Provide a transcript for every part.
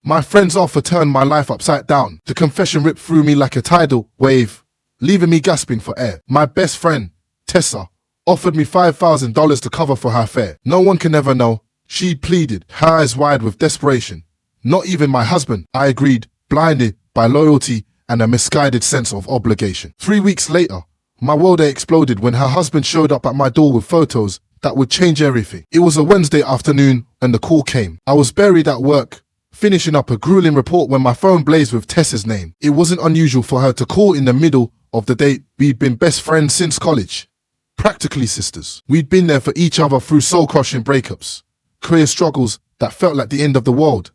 My friend's offer turned my life upside down. The confession ripped through me like a tidal wave, leaving me gasping for air. My best friend, Tessa, offered me $5,000 to cover for her fare. No one can ever know. She pleaded, her eyes wide with desperation. Not even my husband. I agreed, blinded by loyalty and a misguided sense of obligation. 3 weeks later, my world exploded when her husband showed up at my door with photos that would change everything. It was a Wednesday afternoon and the call came. I was buried at work, finishing up a grueling report when my phone blazed with Tessa's name. It wasn't unusual for her to call in the middle of the day. We'd been best friends since college. Practically sisters. We'd been there for each other through soul-crushing breakups, career struggles that felt like the end of the world,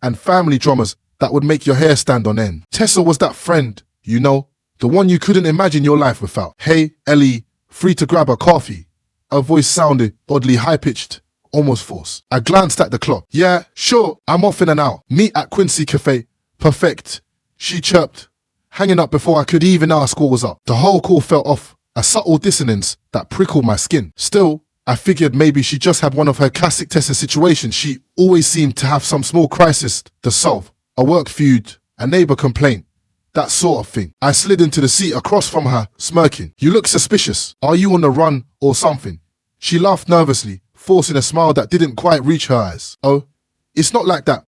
and family dramas that would make your hair stand on end. Tessa was that friend, you know, the one you couldn't imagine your life without. Hey, Ellie, free to grab a coffee? Her voice sounded oddly high-pitched, almost forced. I glanced at the clock. Yeah, sure, I'm off in and out. Meet at Quincy Cafe. Perfect, she chirped, hanging up before I could even ask what was up. The whole call felt off, a subtle dissonance that prickled my skin. Still, I figured maybe she just had one of her classic Tessa situations. She always seemed to have some small crisis to solve. A work feud, a neighbor complaint, that sort of thing. I slid into the seat across from her, smirking. You look suspicious. Are you on the run or something? She laughed nervously, forcing a smile that didn't quite reach her eyes. Oh, it's not like that.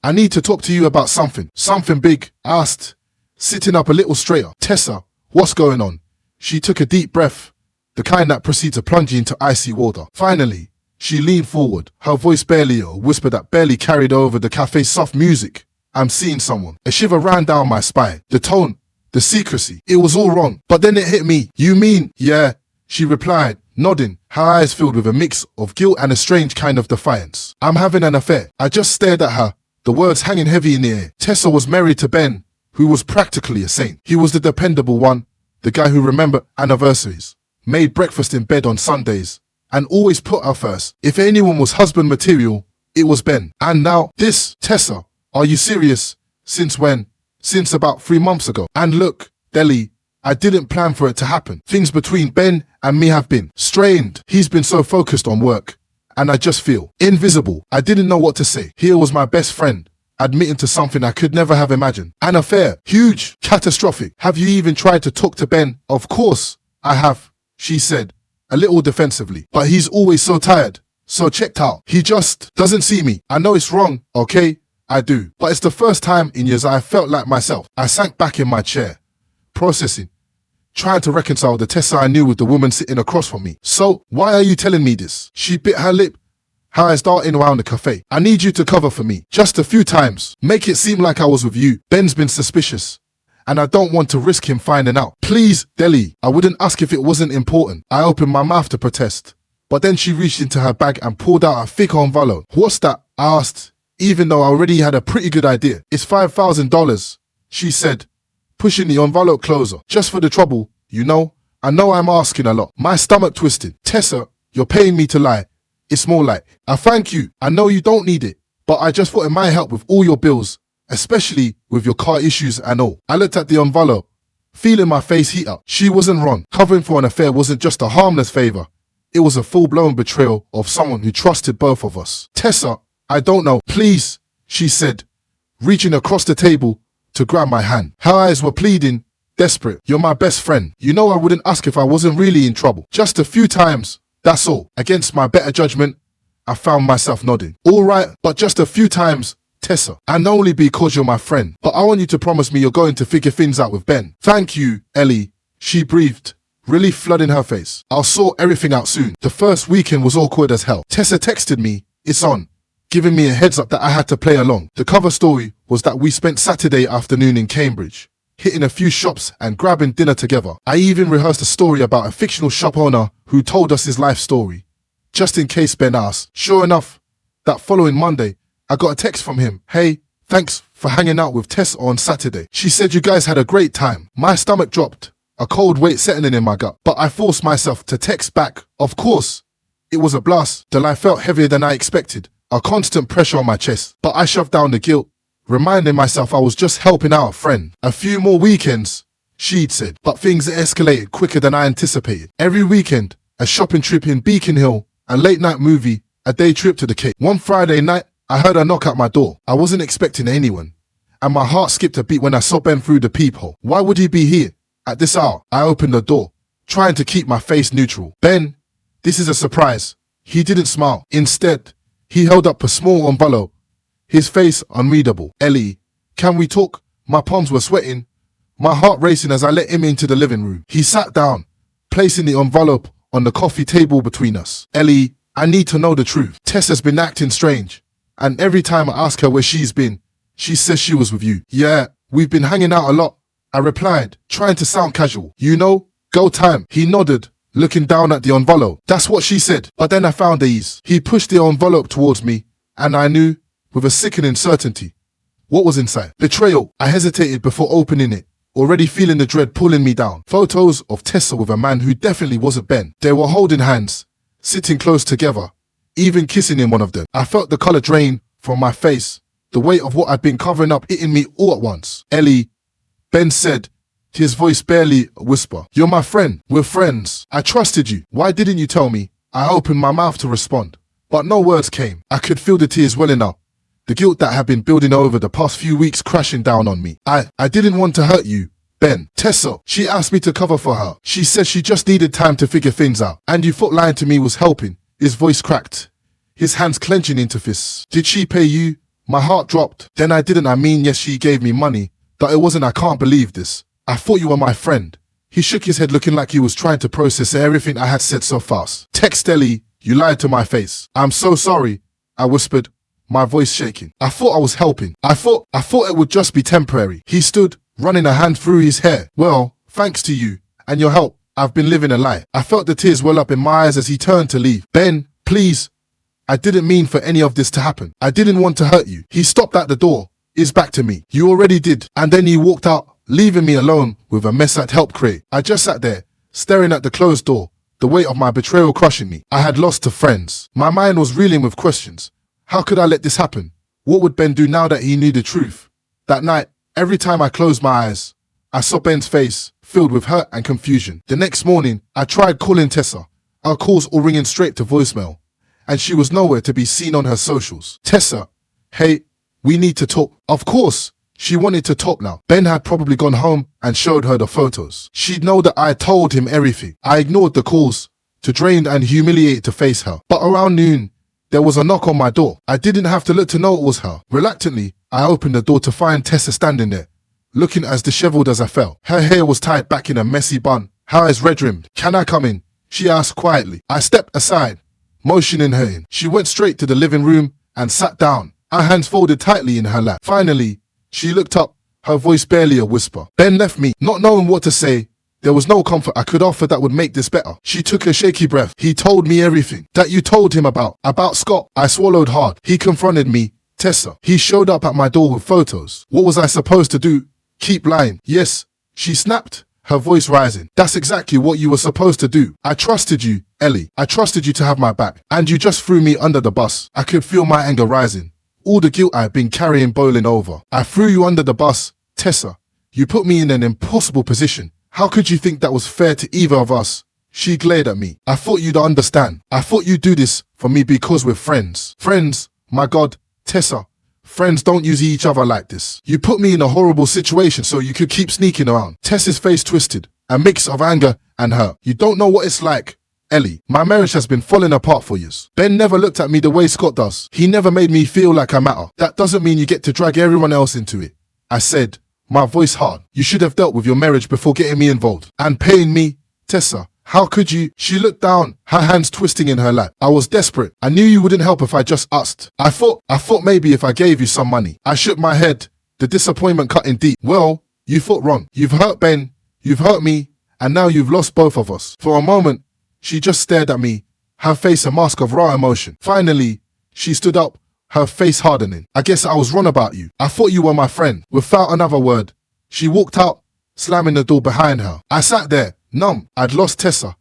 I need to talk to you about something. Something big, I asked, sitting up a little straighter. Tessa, what's going on? She took a deep breath, the kind that precedes a plunge into icy water. Finally, she leaned forward, her voice barely a whisper that barely carried over the cafe's soft music. I'm seeing someone. A shiver ran down my spine. The tone, the secrecy, it was all wrong. But then it hit me. You mean? Yeah, she replied, nodding, her eyes filled with a mix of guilt and a strange kind of defiance. I'm having an affair. I just stared at her, the words hanging heavy in the air. Tessa was married to Ben, who was practically a saint. He was the dependable one, the guy who remembered anniversaries, made breakfast in bed on Sundays, and always put her first. If anyone was husband material, it was Ben. And now this, Tessa, are you serious? Since when? Since about 3 months ago. And look, Deli, I didn't plan for it to happen. Things between Ben and me have been strained. He's been so focused on work, and I just feel invisible. I didn't know what to say. Here was my best friend, admitting to something I could never have imagined. An affair. Huge. Catastrophic. Have you even tried to talk to Ben? Of course I have, she said, a little defensively. But he's always so tired, so checked out. He just doesn't see me. I know it's wrong, okay? I do. But it's the first time in years I felt like myself. I sank back in my chair, processing, trying to reconcile the Tessa I knew with the woman sitting across from me. So, why are you telling me this? She bit her lip, her eyes darting around the cafe. I need you to cover for me, just a few times. Make it seem like I was with you. Ben's been suspicious, and I don't want to risk him finding out. Please, Deli. I wouldn't ask if it wasn't important. I opened my mouth to protest, but then she reached into her bag and pulled out a thick envelope. What's that? I asked, even though I already had a pretty good idea. It's $5,000, she said, pushing the envelope closer. Just for the trouble, you know? I know I'm asking a lot. My stomach twisted. Tessa, you're paying me to lie. It's more like, I thank you. I know you don't need it, but I just thought it might help with all your bills, especially with your car issues and all. I looked at the envelope, feeling my face heat up. She wasn't wrong. Covering for an affair wasn't just a harmless favor. It was a full-blown betrayal of someone who trusted both of us. Tessa, I don't know. Please, she said, reaching across the table to grab my hand. Her eyes were pleading, desperate. You're my best friend. You know I wouldn't ask if I wasn't really in trouble. Just a few times, that's all. Against my better judgment, I found myself nodding. All right, but just a few times, Tessa. And only because you're my friend. But I want you to promise me you're going to figure things out with Ben. Thank you, Ellie, she breathed, relief flooding her face. I'll sort everything out soon. The first weekend was awkward as hell. Tessa texted me, it's on, giving me a heads up that I had to play along. The cover story was that we spent Saturday afternoon in Cambridge, hitting a few shops and grabbing dinner together. I even rehearsed a story about a fictional shop owner who told us his life story, just in case Ben asked. Sure enough, that following Monday, I got a text from him. Hey, thanks for hanging out with Tess on Saturday. She said you guys had a great time. My stomach dropped, a cold weight settling in my gut, but I forced myself to text back. Of course, it was a blast. The lie felt heavier than I expected. A constant pressure on my chest, but I shoved down the guilt, reminding myself I was just helping out a friend. A few more weekends, she'd said, but things escalated quicker than I anticipated. Every weekend, a shopping trip in Beacon Hill, a late night movie, a day trip to the Cape. One Friday night, I heard a knock at my door. I wasn't expecting anyone, and my heart skipped a beat when I saw Ben through the peephole. Why would he be here at this hour? I opened the door, trying to keep my face neutral. Ben, this is a surprise. He didn't smile. Instead, he held up a small envelope, his face unreadable. Ellie, can we talk? My palms were sweating, my heart racing as I let him into the living room. He sat down, placing the envelope on the coffee table between us. Ellie, I need to know the truth. Tess has been acting strange, and every time I ask her where she's been, she says she was with you. Yeah, we've been hanging out a lot, I replied, trying to sound casual. You know, go time. He nodded, looking down at the envelope. That's what she said. But then I found ease. He pushed the envelope towards me, and I knew, with a sickening certainty, what was inside. Betrayal. I hesitated before opening it, already feeling the dread pulling me down. Photos of Tessa with a man who definitely wasn't Ben. They were holding hands, sitting close together, even kissing in one of them. I felt the color drain from my face, the weight of what I'd been covering up hitting me all at once. Ellie, Ben said, his voice barely a whisper. You're my friend. We're friends. I trusted you. Why didn't you tell me? I opened my mouth to respond, but no words came. I could feel the tears welling up, the guilt that had been building over the past few weeks crashing down on me. I didn't want to hurt you, Ben. Tessa, she asked me to cover for her. She said she just needed time to figure things out. And you thought lying to me was helping. His voice cracked, his hands clenching into fists. Did she pay you? My heart dropped. Then I didn't. I mean, yes, she gave me money. But it wasn't. I can't believe this. I thought you were my friend. He shook his head, looking like he was trying to process everything I had said so fast. Text Ellie, you lied to my face. I'm so sorry, I whispered, my voice shaking. I thought I was helping. I thought it would just be temporary. He stood, running a hand through his hair. Well, thanks to you and your help, I've been living a lie. I felt the tears well up in my eyes as he turned to leave. Ben, please. I didn't mean for any of this to happen. I didn't want to hurt you. He stopped at the door, his back to me. You already did. And then he walked out, leaving me alone with a mess I'd helped create. I just sat there, staring at the closed door, the weight of my betrayal crushing me. I had lost to friends. My mind was reeling with questions. How could I let this happen? What would Ben do now that he knew the truth? That night, every time I closed my eyes, I saw Ben's face filled with hurt and confusion. The next morning, I tried calling Tessa, our calls all ringing straight to voicemail, and she was nowhere to be seen on her socials. Tessa, hey, we need to talk. Of course, she wanted to talk now. Ben had probably gone home and showed her the photos. She'd know that I told him everything. I ignored the calls, too drained and humiliated to face her. But around noon, there was a knock on my door. I didn't have to look to know it was her. Reluctantly, I opened the door to find Tessa standing there, looking as disheveled as I felt. Her hair was tied back in a messy bun, her eyes red-rimmed. Can I come in? She asked quietly. I stepped aside, motioning her in. She went straight to the living room and sat down, her hands folded tightly in her lap. Finally, she looked up, her voice barely a whisper. Ben left me, not knowing what to say. There was no comfort I could offer that would make this better. She took a shaky breath. He told me everything that you told him about Scott. I swallowed hard. He confronted me. Tessa. He showed up at my door with photos. What was I supposed to do? Keep lying? Yes. She snapped, her voice rising. That's exactly what you were supposed to do. I trusted you, Ellie. I trusted you to have my back. And you just threw me under the bus. I could feel my anger rising. All the guilt I've been carrying boiling over. I threw you under the bus. Tessa, you put me in an impossible position. How could you think that was fair to either of us? She glared at me. I thought you'd understand. I thought you'd do this for me because we're friends. Friends? My God, Tessa. Friends don't use each other like this. You put me in a horrible situation so you could keep sneaking around. Tessa's face twisted, a mix of anger and hurt. You don't know what it's like. Ellie, my marriage has been falling apart for years. Ben never looked at me the way Scott does. He never made me feel like I matter. That doesn't mean you get to drag everyone else into it. I said, my voice hard. You should have dealt with your marriage before getting me involved. And paying me? Tessa, how could you? She looked down, her hands twisting in her lap. I was desperate. I knew you wouldn't help if I just asked. I thought maybe if I gave you some money. I shook my head, the disappointment cutting deep. Well, you thought wrong. You've hurt Ben, you've hurt me, and now you've lost both of us. For a moment, she just stared at me, her face a mask of raw emotion. Finally, she stood up, her face hardening. I guess I was wrong about you. I thought you were my friend. Without another word, she walked out, slamming the door behind her. I sat there, numb. I'd lost Tessa,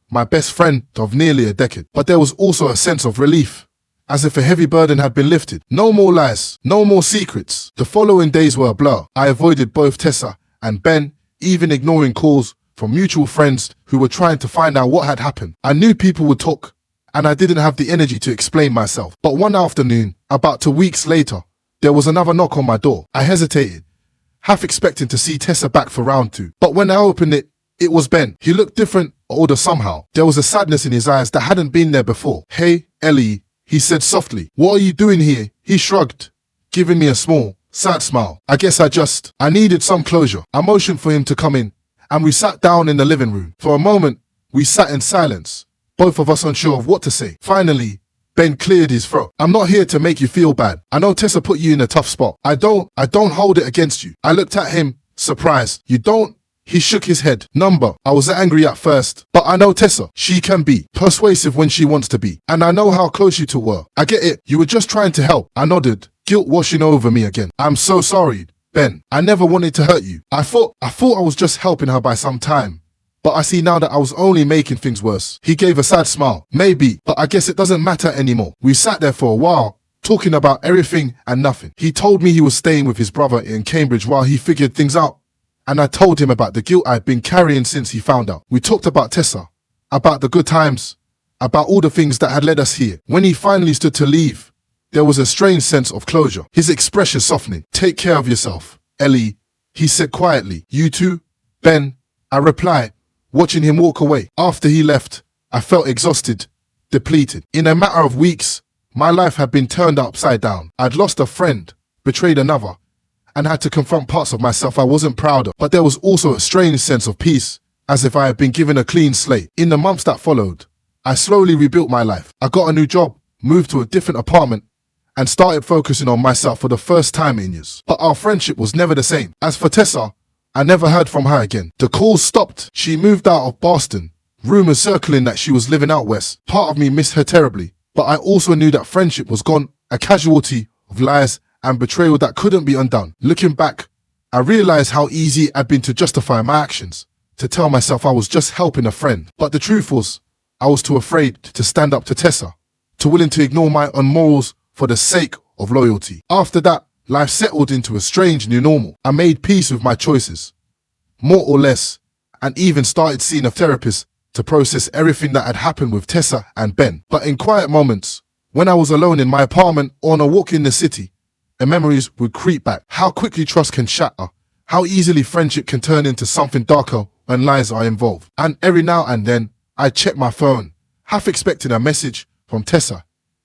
my best friend of nearly a decade. But there was also a sense of relief, as if a heavy burden had been lifted. No more lies, no more secrets. The following days were a blur. I avoided both Tessa and Ben, even ignoring calls from mutual friends who were trying to find out what had happened. I knew people would talk, and I didn't have the energy to explain myself. But one afternoon, About 2 weeks later, there was another knock on my door. I hesitated, half expecting to see Tessa back for round 2. But when I opened it, it was Ben. He looked different, older somehow. There was a sadness in his eyes that hadn't been there before. "Hey, Ellie," he said softly. "What are you doing here?" He shrugged, giving me a small, sad smile. I guess I needed some closure. I motioned for him to come in, and we sat down in the living room. For a moment, we sat in silence, both of us unsure of what to say. Finally, Ben cleared his throat. "I'm not here to make you feel bad. I know Tessa put you in a tough spot. I don't hold it against you." I looked at him, surprised. "You don't?" He shook his head. "Number, I was angry at first, but I know Tessa. She can be persuasive when she wants to be. And I know how close you two were. I get it. You were just trying to help." I nodded, guilt washing over me again. "I'm so sorry, Ben. I never wanted to hurt you. I thought I was just helping her by some time. But I see now that I was only making things worse." He gave a sad smile. "Maybe, but I guess it doesn't matter anymore." We sat there for a while, talking about everything and nothing. He told me he was staying with his brother in Cambridge while he figured things out. And I told him about the guilt I'd been carrying since he found out. We talked about Tessa, about the good times, about all the things that had led us here. When he finally stood to leave, there was a strange sense of closure, his expression softening. "Take care of yourself, Ellie," he said quietly. "You too, Ben," I replied, watching him walk away. After he left, I felt exhausted, depleted. In a matter of weeks, my life had been turned upside down. I'd lost a friend, betrayed another, and had to confront parts of myself I wasn't proud of. But there was also a strange sense of peace, as if I had been given a clean slate. In the months that followed, I slowly rebuilt my life. I got a new job, moved to a different apartment, and started focusing on myself for the first time in years. But our friendship was never the same. As for Tessa, I never heard from her again. The calls stopped. She moved out of Boston, rumors circling that she was living out west. Part of me missed her terribly, but I also knew that friendship was gone, a casualty of lies and betrayal that couldn't be undone. Looking back, I realized how easy it had been to justify my actions, to tell myself I was just helping a friend. But the truth was, I was too afraid to stand up to Tessa, too willing to ignore my own morals for the sake of loyalty. After that, life settled into a strange new normal. I made peace with my choices, more or less, and even started seeing a therapist to process everything that had happened with Tessa and Ben. But in quiet moments, when I was alone in my apartment or on a walk in the city, the memories would creep back. How quickly trust can shatter, how easily friendship can turn into something darker when lies are involved. And every now and then, I'd check my phone, half expecting a message from Tessa,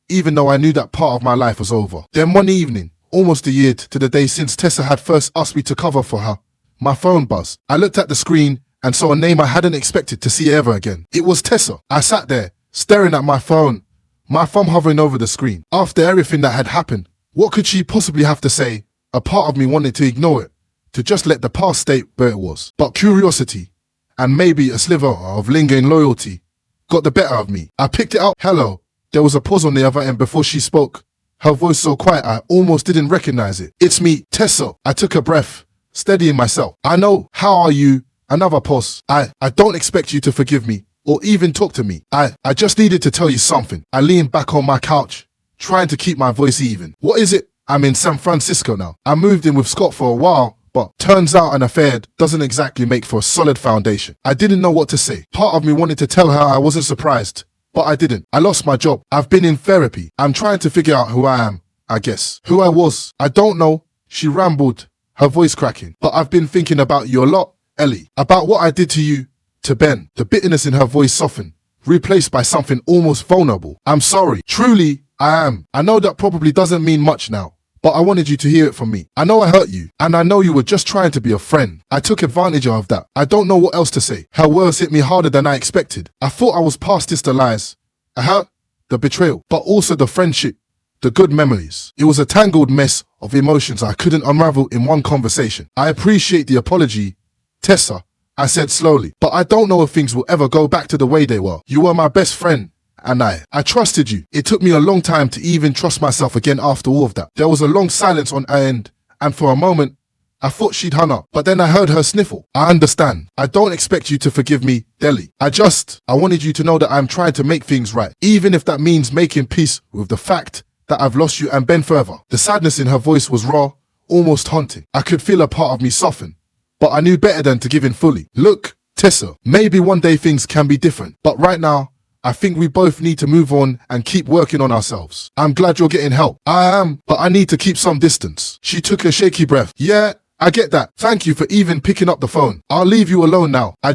even though I knew that part of my life was over. Then one evening, almost a year to the day since Tessa had first asked me to cover for her, my phone buzzed. I looked at the screen and saw a name I hadn't expected to see ever again. It was Tessa. I sat there, staring at my phone, my thumb hovering over the screen. After everything that had happened, what could she possibly have to say? A part of me wanted to ignore it, to just let the past state where it was. But curiosity, and maybe a sliver of lingering loyalty, got the better of me. I picked it up. "Hello." There was a pause on the other end before she spoke, her voice so quiet I almost didn't recognize it. "It's me, Tessa." I took a breath, steadying myself. "I know. How are you?" Another pause. I don't expect you to forgive me, or even talk to me. I just needed to tell you something." I leaned back on my couch, trying to keep my voice even. "What is it?" "I'm in San Francisco now. I moved in with Scott for a while, but turns out an affair doesn't exactly make for a solid foundation." I didn't know what to say. Part of me wanted to tell her I wasn't surprised, but I didn't. "I lost my job. I've been in therapy. I'm trying to figure out who I am, I guess. Who I was. I don't know." She rambled, her voice cracking. "But I've been thinking about you a lot, Ellie. About what I did to you, to Ben." The bitterness in her voice softened, replaced by something almost vulnerable. "I'm sorry. Truly, I am. I know that probably doesn't mean much now, but I wanted you to hear it from me. I know I hurt you, and I know you were just trying to be a friend. I took advantage of that. I don't know what else to say." Her words hit me harder than I expected. I thought I was past this, the lies, the hurt, the betrayal, but also the friendship, the good memories. It was a tangled mess of emotions I couldn't unravel in one conversation. "I appreciate the apology, Tessa," I said slowly, "but I don't know if things will ever go back to the way they were. You were my best friend, and I trusted you. It took me a long time to even trust myself again after all of that." There was a long silence on her end, and for a moment, I thought she'd hung up, but then I heard her sniffle. "I understand. I don't expect you to forgive me, Deli. I wanted you to know that I'm trying to make things right, even if that means making peace with the fact that I've lost you and Ben further." The sadness in her voice was raw, almost haunting. I could feel a part of me soften, but I knew better than to give in fully. "Look, Tessa, maybe one day things can be different, but right now, I think we both need to move on and keep working on ourselves. I'm glad you're getting help. I am, but I need to keep some distance. She took a shaky breath. Yeah, I get that. Thank you for even picking up the phone. I'll leave you alone now. I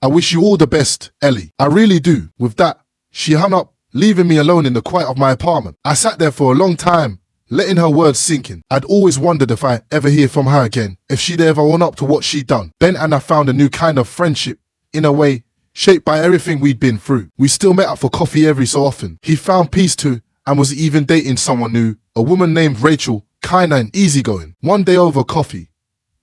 wish you all the best, Ellie. I really do. With that, she hung up, leaving me alone in the quiet of my apartment. I sat there for a long time, letting her words sink in. I'd always wondered if I'd ever hear from her again, if she'd ever own up to what she'd done. Ben and I found a new kind of friendship, in a way, shaped by everything we'd been through. We still met up for coffee every so often. He found peace too, and was even dating someone new, a woman named Rachel, kinda and easygoing. One day over coffee,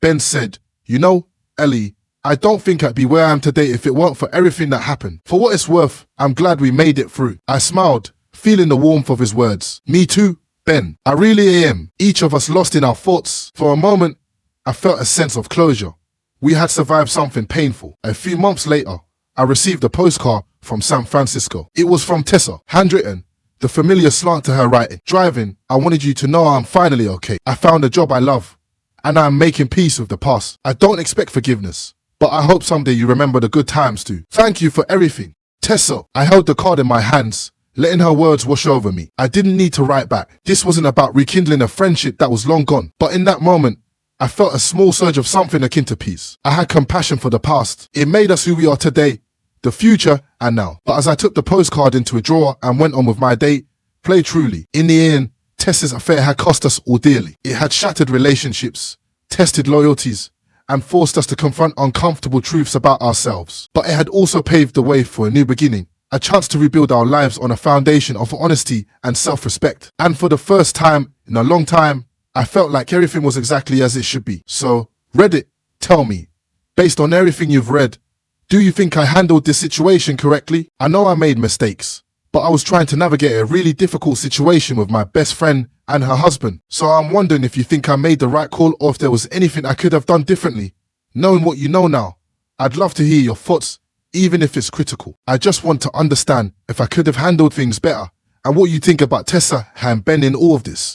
Ben said, "You know, Ellie, I don't think I'd be where I am today if it weren't for everything that happened. For what it's worth, I'm glad we made it through." I smiled, feeling the warmth of his words. Me too, Ben. I really am. Each of us lost in our thoughts. For a moment, I felt a sense of closure. We had survived something painful. A few months later, I received a postcard from San Francisco. It was from Tessa, handwritten, the familiar slant to her writing. "Driving, I wanted you to know I'm finally okay. I found a job I love, and I'm making peace with the past. I don't expect forgiveness, but I hope someday you remember the good times too. Thank you for everything, Tessa." I held the card in my hands, letting her words wash over me. I didn't need to write back. This wasn't about rekindling a friendship that was long gone. But in that moment, I felt a small surge of something akin to peace. I had compassion for the past. It made us who we are today, the future, and now. But as I took the postcard into a drawer and went on with my day, play truly. In the end, Tessa's affair had cost us all dearly. It had shattered relationships, tested loyalties, and forced us to confront uncomfortable truths about ourselves. But it had also paved the way for a new beginning, a chance to rebuild our lives on a foundation of honesty and self-respect. And for the first time in a long time, I felt like everything was exactly as it should be. So, Reddit, tell me, based on everything you've read, do you think I handled this situation correctly? I know I made mistakes, but I was trying to navigate a really difficult situation with my best friend and her husband. So I'm wondering if you think I made the right call or if there was anything I could have done differently. Knowing what you know now, I'd love to hear your thoughts, even if it's critical. I just want to understand if I could have handled things better and what you think about Tessa and Ben in all of this.